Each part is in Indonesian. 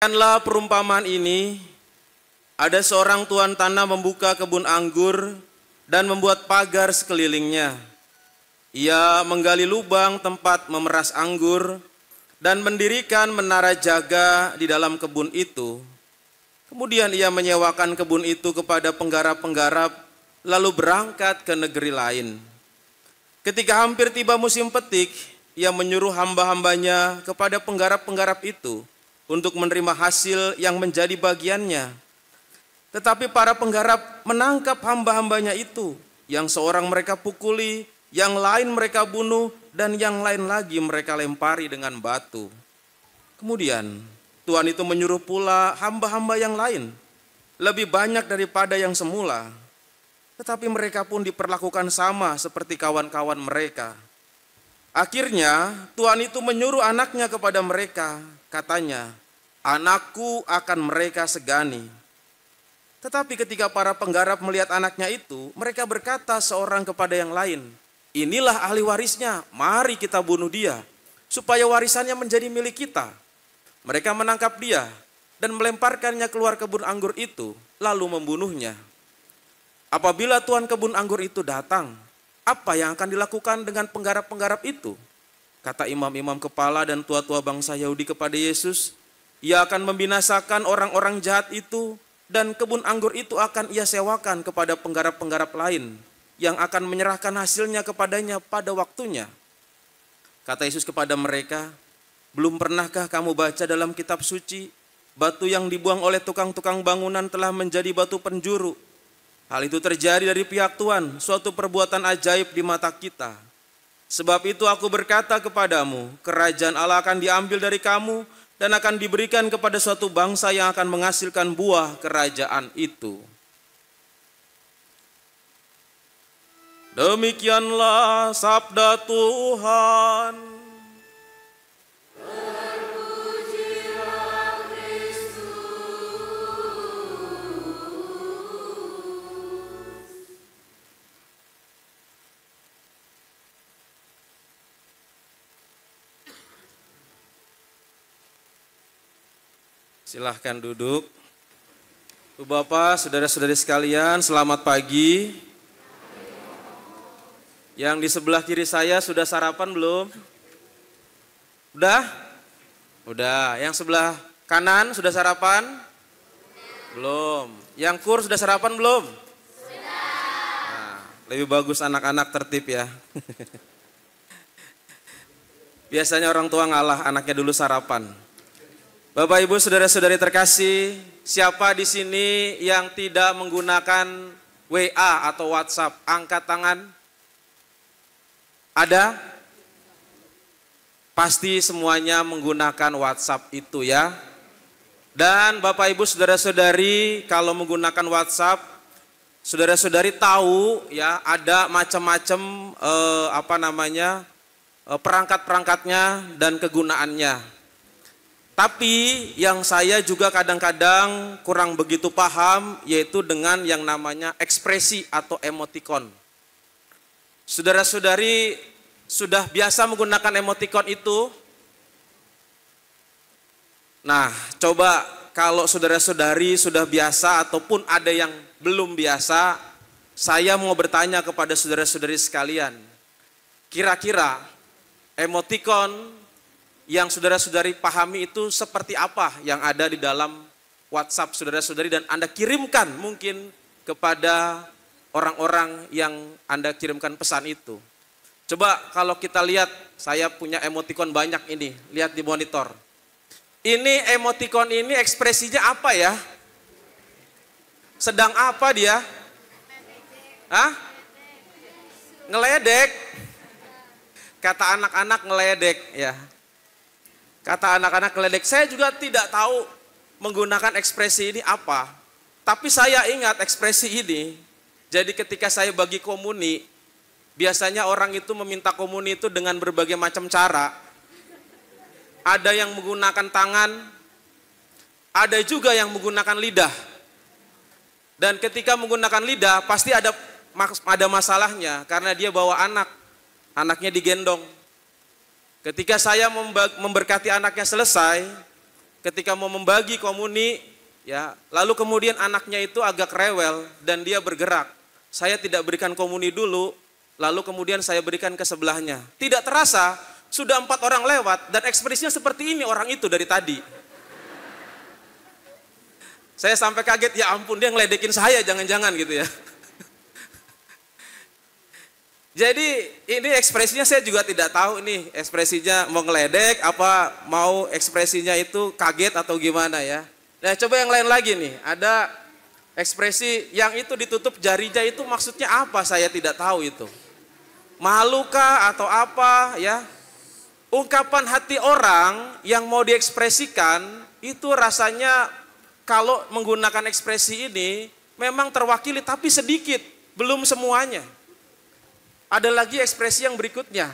Demikianlah perumpamaan ini, ada seorang tuan tanah membuka kebun anggur dan membuat pagar sekelilingnya. Ia menggali lubang tempat memeras anggur dan mendirikan menara jaga di dalam kebun itu. Kemudian ia menyewakan kebun itu kepada penggarap-penggarap, lalu berangkat ke negeri lain. Ketika hampir tiba musim petik, ia menyuruh hamba-hambanya kepada penggarap-penggarap itu untuk menerima hasil yang menjadi bagiannya. Tetapi para penggarap menangkap hamba-hambanya itu, yang seorang mereka pukuli, yang lain mereka bunuh, dan yang lain lagi mereka lempari dengan batu. Kemudian Tuhan itu menyuruh pula hamba-hamba yang lain, lebih banyak daripada yang semula. Tetapi mereka pun diperlakukan sama seperti kawan-kawan mereka. Akhirnya Tuhan itu menyuruh anaknya kepada mereka, katanya, "Anakku akan mereka segani." Tetapi ketika para penggarap melihat anaknya itu, mereka berkata seorang kepada yang lain, "Inilah ahli warisnya, mari kita bunuh dia, supaya warisannya menjadi milik kita." Mereka menangkap dia dan melemparkannya keluar kebun anggur itu, lalu membunuhnya. Apabila tuan kebun anggur itu datang, apa yang akan dilakukan dengan penggarap-penggarap itu? Kata imam-imam kepala dan tua-tua bangsa Yahudi kepada Yesus, ia akan membinasakan orang-orang jahat itu, dan kebun anggur itu akan ia sewakan kepada penggarap-penggarap lain, yang akan menyerahkan hasilnya kepadanya pada waktunya. Kata Yesus kepada mereka, "Belum pernahkah kamu baca dalam kitab suci, batu yang dibuang oleh tukang-tukang bangunan telah menjadi batu penjuru? Hal itu terjadi dari pihak Tuhan, suatu perbuatan ajaib di mata kita. Sebab itu aku berkata kepadamu, kerajaan Allah akan diambil dari kamu dan akan diberikan kepada suatu bangsa yang akan menghasilkan buah kerajaan itu." Demikianlah sabda Tuhan. Silahkan duduk. Ibu Bapak, saudara-saudari sekalian, selamat pagi. Yang di sebelah kiri saya sudah sarapan belum? Udah? Udah. Yang sebelah kanan sudah sarapan? Belum. Yang kur sudah sarapan belum? Sudah. Nah, lebih bagus anak-anak tertib ya. Biasanya orang tua ngalah, anaknya dulu sarapan. Bapak Ibu saudara-saudari terkasih, siapa di sini yang tidak menggunakan WA atau WhatsApp? Angkat tangan. Ada? Pasti semuanya menggunakan WhatsApp itu ya. Dan Bapak Ibu saudara-saudari, kalau menggunakan WhatsApp, saudara-saudari tahu ya ada macam-macam perangkat-perangkatnya dan kegunaannya. Tapi yang saya juga kadang-kadang kurang begitu paham, yaitu dengan yang namanya ekspresi atau emoticon. Saudara-saudari sudah biasa menggunakan emoticon itu? Nah, coba kalau saudara-saudari sudah biasa ataupun ada yang belum biasa, saya mau bertanya kepada saudara-saudari sekalian. Kira-kira emoticon yang saudara-saudari pahami itu seperti apa yang ada di dalam WhatsApp saudara-saudari dan Anda kirimkan mungkin kepada orang-orang yang Anda kirimkan pesan itu. Coba kalau kita lihat, saya punya emoticon banyak ini, lihat di monitor. Ini emoticon ini ekspresinya apa ya? Sedang apa dia? Hah? Ngeledek. Kata anak-anak ngeledek ya. Kata anak-anak ngeledek, saya juga tidak tahu menggunakan ekspresi ini apa. Tapi saya ingat ekspresi ini, jadi ketika saya bagi komuni, biasanya orang itu meminta komuni itu dengan berbagai macam cara. Ada yang menggunakan tangan, ada juga yang menggunakan lidah. Dan ketika menggunakan lidah, pasti ada masalahnya, karena dia bawa anak, anaknya digendong. Ketika saya memberkati anaknya selesai, ketika mau membagi komuni, ya, lalu kemudian anaknya itu agak rewel dan dia bergerak. Saya tidak berikan komuni dulu, lalu kemudian saya berikan ke sebelahnya. Tidak terasa, sudah 4 orang lewat dan ekspresinya seperti ini orang itu dari tadi. Saya sampai kaget, ya ampun dia ngeledekin saya jangan-jangan gitu ya. Jadi ini ekspresinya saya juga tidak tahu nih, ekspresinya mau ngeledek apa mau ekspresinya itu kaget atau gimana ya. Nah coba yang lain lagi nih, ada ekspresi yang itu ditutup jarinya itu maksudnya apa saya tidak tahu itu. Malu kah atau apa ya. Ungkapan hati orang yang mau diekspresikan itu rasanya kalau menggunakan ekspresi ini memang terwakili tapi sedikit, belum semuanya. Ada lagi ekspresi yang berikutnya.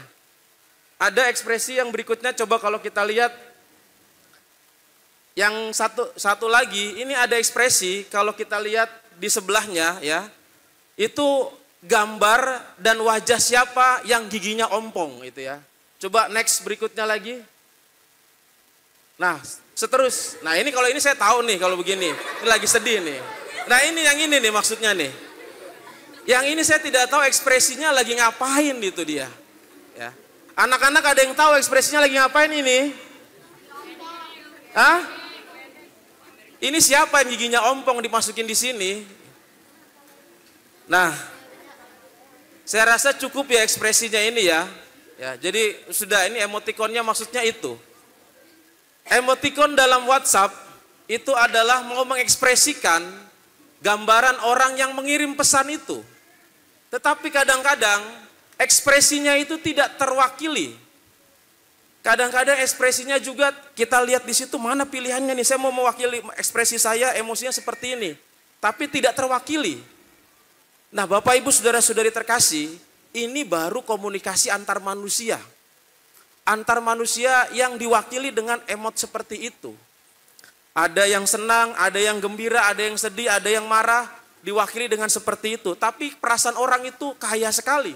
Ada ekspresi yang berikutnya, coba kalau kita lihat. Yang satu lagi, ini ada ekspresi kalau kita lihat di sebelahnya ya. Itu gambar dan wajah siapa yang giginya ompong itu ya. Coba next berikutnya lagi. Nah, seterus. Nah, ini kalau ini saya tahu nih kalau begini. Ini lagi sedih nih. Nah, ini yang ini nih maksudnya nih. Yang ini saya tidak tahu ekspresinya lagi ngapain itu dia. Ya. Anak-anak ada yang tahu ekspresinya lagi ngapain ini? Hah? Ini siapa yang giginya ompong dimasukin di sini? Nah, saya rasa cukup ya ekspresinya ini ya. Ya, jadi sudah ini emotikonnya maksudnya itu. Emotikon dalam WhatsApp itu adalah mau mengekspresikan gambaran orang yang mengirim pesan itu. Tetapi kadang-kadang ekspresinya itu tidak terwakili. Kadang-kadang ekspresinya juga kita lihat di situ mana pilihannya nih. Saya mau mewakili ekspresi saya, emosinya seperti ini. Tapi tidak terwakili. Nah Bapak Ibu Saudara-saudari terkasih, ini baru komunikasi antar manusia. Antar manusia yang diwakili dengan emot seperti itu. Ada yang senang, ada yang gembira, ada yang sedih, ada yang marah. Diwakili dengan seperti itu. Tapi perasaan orang itu kaya sekali.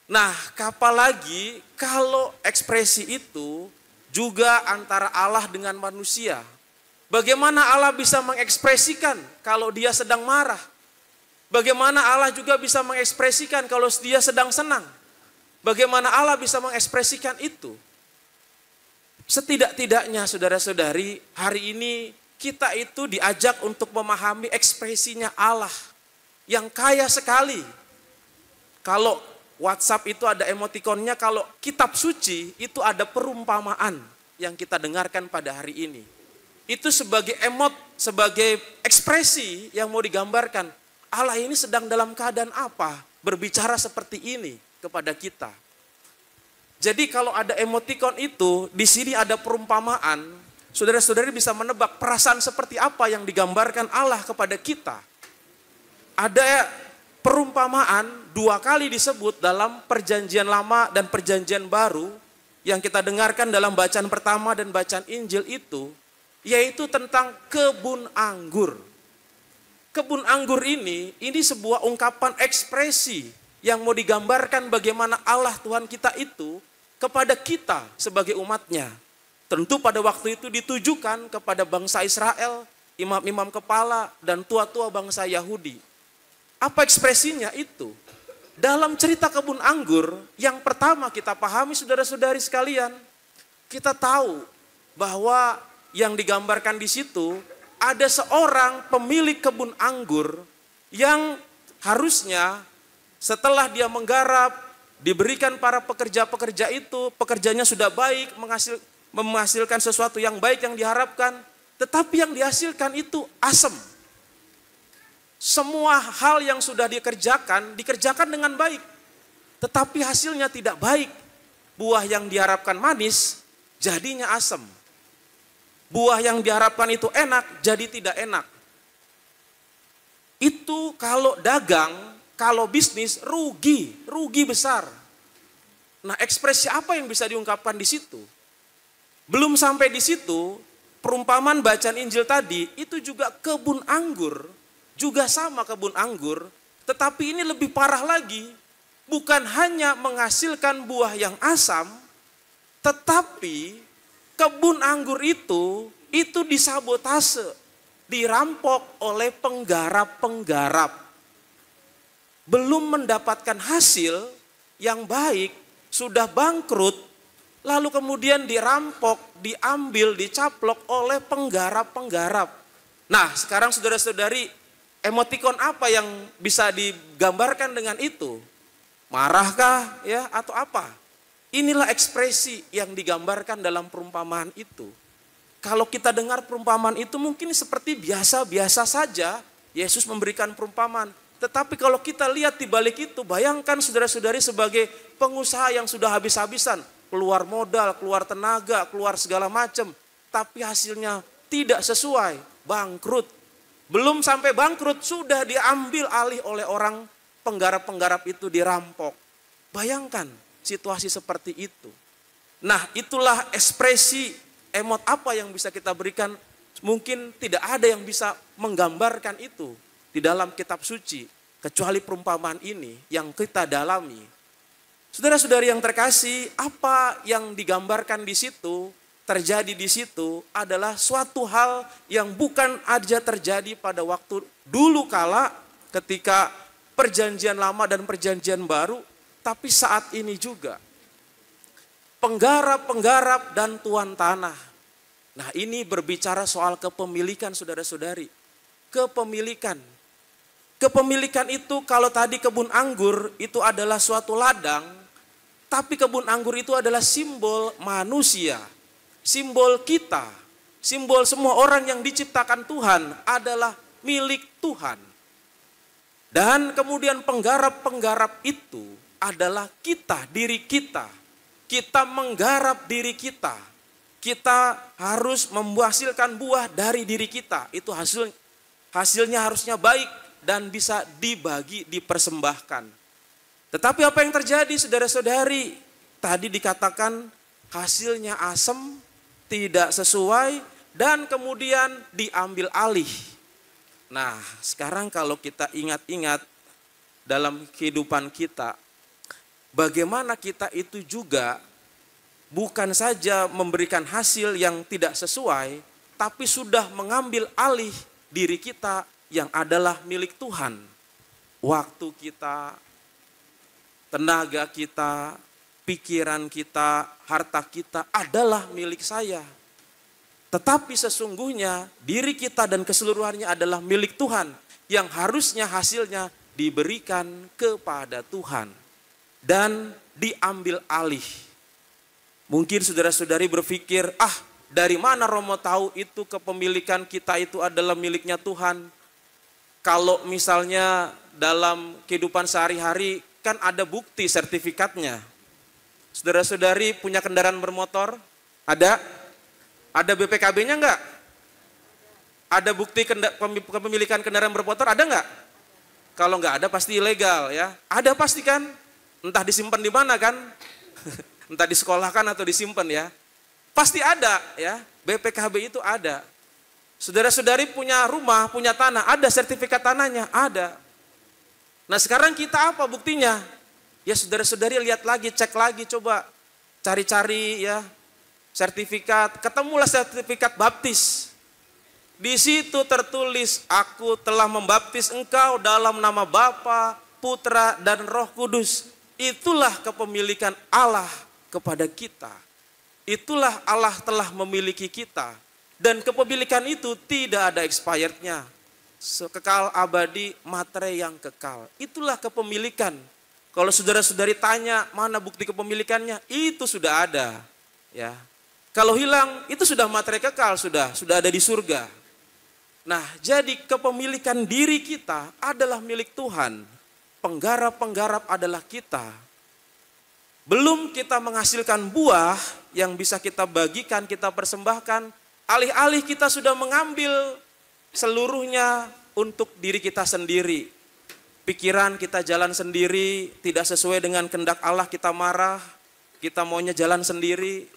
Nah, apalagi kalau ekspresi itu juga antara Allah dengan manusia. Bagaimana Allah bisa mengekspresikan kalau dia sedang marah? Bagaimana Allah juga bisa mengekspresikan kalau dia sedang senang? Bagaimana Allah bisa mengekspresikan itu? Setidak-tidaknya saudara-saudari, hari ini kita itu diajak untuk memahami ekspresinya Allah yang kaya sekali. Kalau WhatsApp itu ada emotikonnya, kalau kitab suci itu ada perumpamaan yang kita dengarkan pada hari ini. Itu sebagai emot, sebagai ekspresi yang mau digambarkan. Allah ini sedang dalam keadaan apa? Berbicara seperti ini kepada kita. Jadi kalau ada emotikon itu, di sini ada perumpamaan. Saudara-saudari bisa menebak perasaan seperti apa yang digambarkan Allah kepada kita. Ada perumpamaan 2 kali disebut dalam perjanjian lama dan perjanjian baru yang kita dengarkan dalam bacaan pertama dan bacaan Injil itu, yaitu tentang kebun anggur. Kebun anggur ini sebuah ungkapan ekspresi yang mau digambarkan bagaimana Allah Tuhan kita itu kepada kita sebagai umatnya. Tentu pada waktu itu ditujukan kepada bangsa Israel, imam-imam kepala, dan tua-tua bangsa Yahudi. Apa ekspresinya itu? Dalam cerita kebun anggur, yang pertama kita pahami saudara-saudari sekalian, kita tahu bahwa yang digambarkan di situ, ada seorang pemilik kebun anggur yang harusnya setelah dia menggarap, diberikan para pekerja-pekerja itu, pekerjanya sudah baik, menghasilkan sesuatu yang baik yang diharapkan, tetapi yang dihasilkan itu asam. Semua hal yang sudah dikerjakan dengan baik, tetapi hasilnya tidak baik. Buah yang diharapkan manis, jadinya asam. Buah yang diharapkan itu enak, jadi tidak enak. Itu kalau dagang, kalau bisnis, rugi besar. Nah, ekspresi apa yang bisa diungkapkan di situ? Belum sampai di situ, perumpamaan bacaan Injil tadi itu juga kebun anggur, juga sama kebun anggur, tetapi ini lebih parah lagi. Bukan hanya menghasilkan buah yang asam, tetapi kebun anggur itu disabotase, dirampok oleh penggarap-penggarap. Belum mendapatkan hasil yang baik, sudah bangkrut, lalu kemudian dirampok, diambil, dicaplok oleh penggarap-penggarap. Nah, sekarang saudara-saudari, emotikon apa yang bisa digambarkan dengan itu? Marahkah ya atau apa? Inilah ekspresi yang digambarkan dalam perumpamaan itu. Kalau kita dengar perumpamaan itu mungkin seperti biasa-biasa saja Yesus memberikan perumpamaan. Tetapi kalau kita lihat di balik itu, bayangkan saudara-saudari sebagai pengusaha yang sudah habis-habisan, keluar modal, keluar tenaga, keluar segala macam, tapi hasilnya tidak sesuai, bangkrut. Belum sampai bangkrut, sudah diambil alih oleh orang penggarap-penggarap itu, dirampok. Bayangkan situasi seperti itu. Nah, itulah ekspresi emot apa yang bisa kita berikan. Mungkin tidak ada yang bisa menggambarkan itu di dalam kitab suci, kecuali perumpamaan ini yang kita dalami. Saudara-saudari yang terkasih, apa yang digambarkan di situ, terjadi di situ adalah suatu hal yang bukan aja terjadi pada waktu dulu kala ketika perjanjian lama dan perjanjian baru, tapi saat ini juga. Penggarap-penggarap dan tuan tanah. Nah, ini berbicara soal kepemilikan saudara-saudari. Kepemilikan. Kepemilikan itu kalau tadi kebun anggur itu adalah suatu ladang, tapi kebun anggur itu adalah simbol manusia. Simbol kita. Simbol semua orang yang diciptakan Tuhan adalah milik Tuhan. Dan kemudian penggarap-penggarap itu adalah kita, diri kita. Kita menggarap diri kita. Kita harus menghasilkan buah dari diri kita. Itu hasilnya harusnya baik dan bisa dibagi, dipersembahkan. Tetapi apa yang terjadi saudara-saudari? Tadi dikatakan hasilnya asam, tidak sesuai, dan kemudian diambil alih. Nah, sekarang kalau kita ingat-ingat dalam kehidupan kita, bagaimana kita itu juga bukan saja memberikan hasil yang tidak sesuai, tapi sudah mengambil alih diri kita yang adalah milik Tuhan. Waktu kita, tenaga kita, pikiran kita, harta kita adalah milik saya. Tetapi sesungguhnya diri kita dan keseluruhannya adalah milik Tuhan yang harusnya hasilnya diberikan kepada Tuhan dan diambil alih. Mungkin saudara-saudari berpikir, dari mana Romo tahu itu kepemilikan kita itu adalah miliknya Tuhan? Kalau misalnya dalam kehidupan sehari-hari kan ada bukti sertifikatnya. Saudara-saudari punya kendaraan bermotor? Ada? Ada BPKB-nya enggak? Ada bukti kepemilikan kendaraan bermotor, ada enggak? Kalau enggak ada pasti ilegal ya. Ada pasti kan? Entah disimpan di mana kan? Entah di sekolah kan atau disimpan ya. Pasti ada ya. BPKB itu ada. Saudara-saudari punya rumah, punya tanah, ada sertifikat tanahnya? Ada. Nah, sekarang kita apa buktinya? Ya saudara-saudari lihat lagi, cek lagi, coba cari-cari ya. Sertifikat, ketemulah sertifikat baptis. Di situ tertulis, aku telah membaptis engkau dalam nama Bapa, Putra, dan Roh Kudus. Itulah kepemilikan Allah kepada kita. Itulah Allah telah memiliki kita. Dan kepemilikan itu tidak ada expirednya. Kekal abadi, materai yang kekal. Itulah kepemilikan. Kalau saudara-saudari tanya mana bukti kepemilikannya, itu sudah ada. Ya. Kalau hilang, itu sudah materai kekal, sudah ada di surga. Nah, jadi kepemilikan diri kita adalah milik Tuhan. Penggarap-penggarap adalah kita. Belum kita menghasilkan buah yang bisa kita bagikan, kita persembahkan, alih-alih kita sudah mengambil seluruhnya untuk diri kita sendiri. Pikiran kita jalan sendiri, tidak sesuai dengan kehendak Allah kita marah, kita maunya jalan sendiri.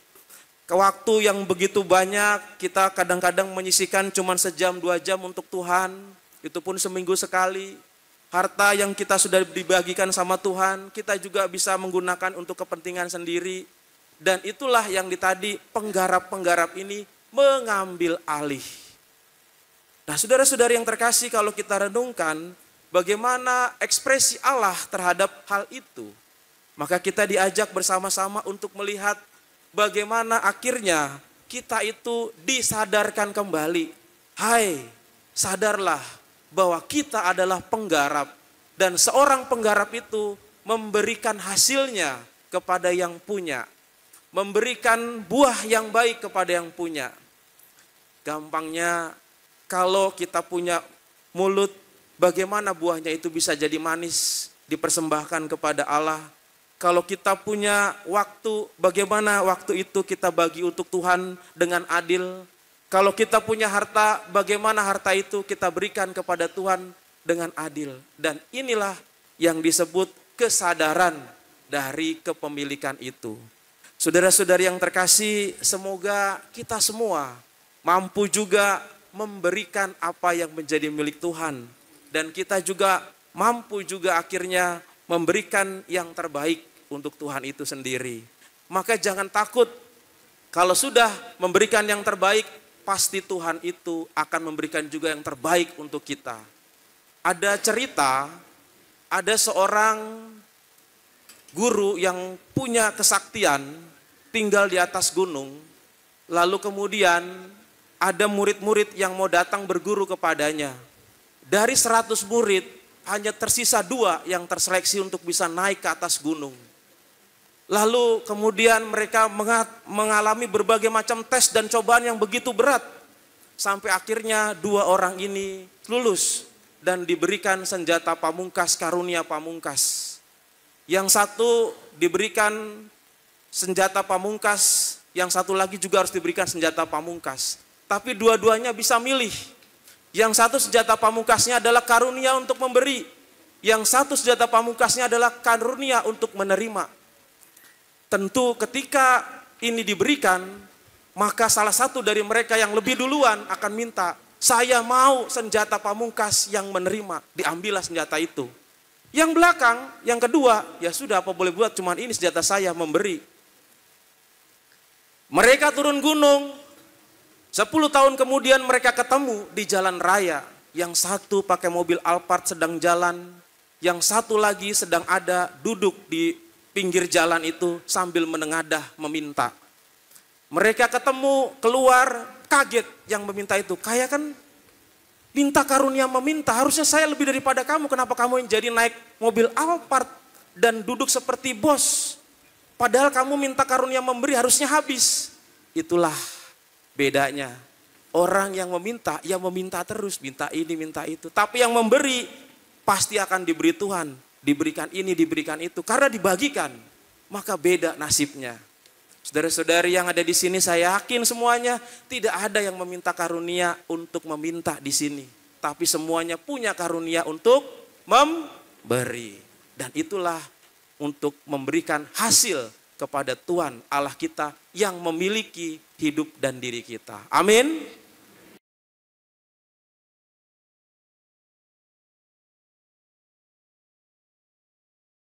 Ke waktu yang begitu banyak, kita kadang-kadang menyisihkan cuma sejam 2 jam untuk Tuhan, itu pun seminggu sekali. Harta yang kita sudah dibagikan sama Tuhan, kita juga bisa menggunakan untuk kepentingan sendiri. Dan itulah yang tadi penggarap-penggarap ini mengambil alih. Nah, saudara-saudari yang terkasih, kalau kita renungkan bagaimana ekspresi Allah terhadap hal itu, maka kita diajak bersama-sama untuk melihat bagaimana akhirnya kita itu disadarkan kembali. Hai, sadarlah bahwa kita adalah penggarap, dan seorang penggarap itu memberikan hasilnya kepada yang punya, memberikan buah yang baik kepada yang punya. Gampangnya, kalau kita punya mulut, bagaimana buahnya itu bisa jadi manis, dipersembahkan kepada Allah. Kalau kita punya waktu, bagaimana waktu itu kita bagi untuk Tuhan dengan adil. Kalau kita punya harta, bagaimana harta itu kita berikan kepada Tuhan dengan adil. Dan inilah yang disebut kesadaran dari kepemilikan itu. Saudara-saudari yang terkasih, semoga kita semua mampu juga memberikan apa yang menjadi milik Tuhan. Dan kita juga mampu juga akhirnya memberikan yang terbaik untuk Tuhan itu sendiri. Maka jangan takut, kalau sudah memberikan yang terbaik, pasti Tuhan itu akan memberikan juga yang terbaik untuk kita. Ada cerita, ada seorang guru yang punya kesaktian, tinggal di atas gunung, lalu kemudian ada murid-murid yang mau datang berguru kepadanya. Dari 100 murid, hanya tersisa 2 yang terseleksi untuk bisa naik ke atas gunung. Lalu kemudian mereka mengalami berbagai macam tes dan cobaan yang begitu berat. Sampai akhirnya 2 orang ini lulus dan diberikan senjata pamungkas, karunia pamungkas. Yang satu diberikan senjata pamungkas, yang satu lagi juga harus diberikan senjata pamungkas. Tapi dua-duanya bisa milih. Yang satu senjata pamungkasnya adalah karunia untuk memberi. Yang satu senjata pamungkasnya adalah karunia untuk menerima. Tentu ketika ini diberikan, maka salah satu dari mereka yang lebih duluan akan minta, saya mau senjata pamungkas yang menerima. Diambillah senjata itu. Yang belakang, yang kedua, ya sudah apa boleh buat, cuman ini senjata saya, memberi. Mereka turun gunung, 10 tahun kemudian mereka ketemu di jalan raya. Yang satu pakai mobil Alphard sedang jalan, yang satu lagi sedang ada duduk di pinggir jalan itu sambil menengadah meminta. Mereka ketemu, keluar, kaget yang meminta itu. Kayak kan minta karunia meminta, harusnya saya lebih daripada kamu, kenapa kamu yang jadi naik mobil Alphard dan duduk seperti bos? Padahal kamu minta karunia memberi, harusnya habis. Itulah bedanya. Orang yang meminta, ya meminta terus, minta ini, minta itu. Tapi yang memberi, pasti akan diberi Tuhan. Diberikan ini, diberikan itu. Karena dibagikan, maka beda nasibnya. Saudara-saudari yang ada di sini, saya yakin semuanya tidak ada yang meminta karunia untuk meminta di sini. Tapi semuanya punya karunia untuk memberi. Dan itulah untuk memberikan hasil kepada Tuhan Allah kita yang memiliki hidup dan diri kita. Amin.